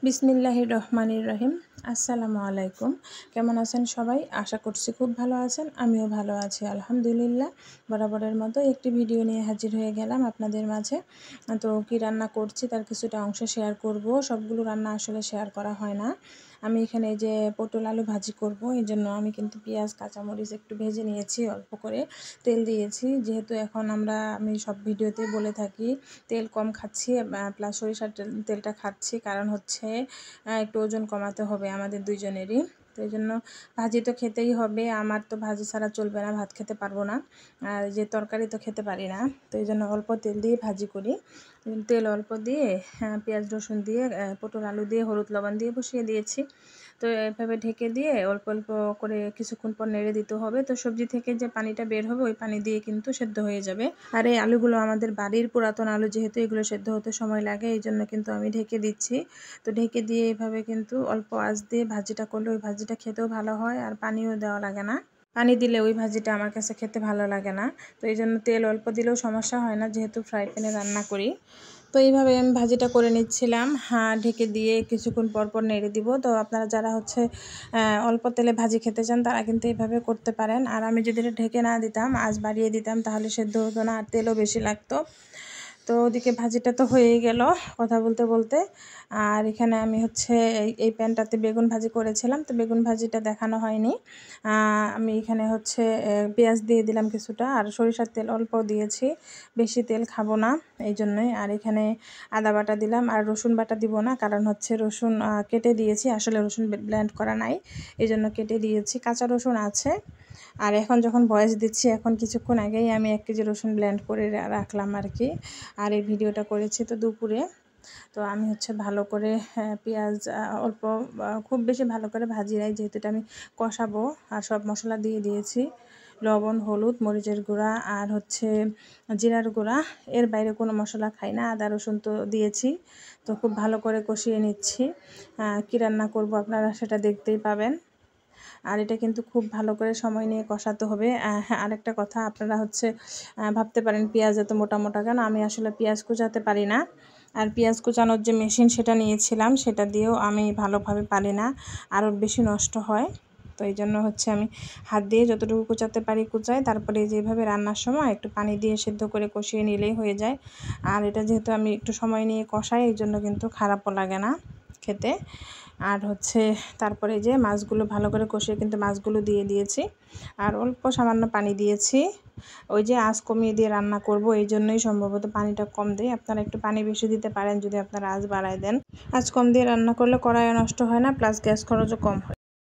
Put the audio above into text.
বিসমিল্লাহির রহমানির রহিম। আসসালামু আলাইকুম। কেমন আছেন সবাই? আশা করছি খুব ভালো আছেন। আমিও ভালো আছি আলহামদুলিল্লাহ। বরাবরের মতো একটি ভিডিও নিয়ে হাজির হয়ে গেলাম আপনাদের মাঝে। তো কি রান্না করছি তার কিছুটা অংশ শেয়ার করব। সবগুলো রান্না আসলে শেয়ার করা হয় না। আমি এখানে এই যে পটল আলু ভাজি করব, এই জন্য আমি কিন্তু পেঁয়াজ কাঁচামরিচ একটু ভেজে নিয়েছি, অল্প করে তেল দিয়েছি। যেহেতু এখন আমি সব ভিডিওতে বলে থাকি তেল কম খাচ্ছি, প্লাস সরিষার তেলটা খাচ্ছি, কারণ হচ্ছে একটু ওজন কমাতে হবে আমাদের দুইজনেরই। তো এই জন্য ভাজি তো খেতেই হবে, আমার তো ভাজি ছাড়া চলবে না, ভাত খেতে পারবো না, আর যে তরকারি তো খেতে পারি না। তো এই জন্য অল্প তেল দিয়ে ভাজি করি। তেল অল্প দিয়ে পেঁয়াজ রসুন দিয়ে পটল আলু দিয়ে হলুদ লবণ দিয়ে বসিয়ে দিয়েছি। তো এভাবে ঢেকে দিয়ে অল্প অল্প করে কিছুক্ষণ পর নেড়ে দিতে হবে। তো সবজি থেকে যে পানিটা বের হবে ওই পানি দিয়ে কিন্তু সেদ্ধ হয়ে যাবে। আর এই আলুগুলো আমাদের বাড়ির পুরাতন আলু, যেহেতু এগুলো সেদ্ধ হতে সময় লাগে, এই জন্য কিন্তু আমি ঢেকে দিচ্ছি। তো ঢেকে দিয়ে এভাবে কিন্তু অল্প আঁচ দিয়ে ভাজিটা করলে ওই ভাজিটা খেতেও ভালো হয়, আর পানিও দেওয়া লাগে না। পানি দিলে ওই ভাজিটা আমার কাছে খেতে ভালো লাগে না। তো এই জন্য তেল অল্প দিলেও সমস্যা হয় না, যেহেতু ফ্রাই প্যানে রান্না করি। তো এইভাবে আমি ভাজিটা করে নিচ্ছিলাম, ঢেকে দিয়ে কিছুক্ষণ পর পর নেড়ে দিব। তো আপনারা যারা হচ্ছে অল্প তেলে ভাজি খেতে চান তারা কিন্তু এইভাবে করতে পারেন। আর আমি যদি এটা ঢেকে না দিতাম, আঁচ বাড়িয়ে দিতাম, তাহলে সেদ্ধ হতো না আর তেলও বেশি লাগতো। তো ওদিকে ভাজিটা তো হয়েই গেল কথা বলতে বলতে। আর এখানে আমি হচ্ছে এই প্যানটাতে বেগুন ভাজি করেছিলাম, তো বেগুন ভাজিটা দেখানো হয়নি। আমি এখানে হচ্ছে পেঁয়াজ দিয়ে দিলাম কিছুটা, আর সরিষার তেল অল্প দিয়েছি, বেশি তেল খাবো না এই জন্যই। আর এখানে আদা বাটা দিলাম, আর রসুন বাটা দিব না, কারণ হচ্ছে রসুন কেটে দিয়েছি, আসলে রসুন ব্লেন্ড করা নাই, এই জন্য কেটে দিয়েছি। কাঁচা রসুন আছে। আর এখন যখন ভয়েস দিচ্ছি, এখন কিছুক্ষণ আগেই আমি 1 কেজি রসুন ব্লেন্ড করে রাখলাম আর কি। আর এই ভিডিওটা করেছি তো দুপুরে। তো আমি হচ্ছে ভালো করে পেঁয়াজ অল্প, খুব বেশি ভালো করে ভাজি নাই, যেহেতু এটা আমি কষাবো। আর সব মশলা দিয়ে দিয়েছি, লবণ, হলুদ, মরিচের গুঁড়া, আর হচ্ছে জিরার গুঁড়া। এর বাইরে কোনো মশলা খাই না। আদা রসুন তো দিয়েছি। তো খুব ভালো করে কষিয়ে নিচ্ছি। কী রান্না করব আপনারা সেটা দেখতেই পাবেন। আর এটা কিন্তু খুব ভালো করে সময় নিয়ে কষাতে হবে। হ্যাঁ, আরেকটা কথা, আপনারা হচ্ছে ভাবতে পারেন পেঁয়াজ এত মোটা মোটা কেন? আমি আসলে পেঁয়াজ কুচাতে পারি না। আর পেঁয়াজ কুচানোর যে মেশিন সেটা নিয়েছিলাম, সেটা দিয়েও আমি ভালোভাবে পারি না, আরও বেশি নষ্ট হয়। তো এই জন্য হচ্ছে আমি হাত দিয়ে যতটুকু কুচাতে পারি কুচাই, তারপরে যেভাবে রান্নার সময় একটু পানি দিয়ে সেদ্ধ করে কষিয়ে নিলেই হয়ে যায়। আর এটা যেহেতু আমি একটু সময় নিয়ে কষাই, এই জন্য কিন্তু খারাপও লাগে না খেতে। আর হচ্ছে তারপরে যে মাছগুলো ভালো করে কষিয়ে কিন্তু মাছগুলো দিয়ে দিয়েছি, আর অল্প সামান্য পানি দিয়েছি। ওই যে আঁচ কমিয়ে দিয়ে রান্না করব, এই জন্যই সম্ভবত পানিটা কম দেয়। আপনারা একটু পানি বেশি দিতে পারেন যদি আপনারা আঁচ বাড়ায় দেন। আঁচ কম দিয়ে রান্না করলে কড়াইও নষ্ট হয় না, প্লাস গ্যাস খরচও কম হয়।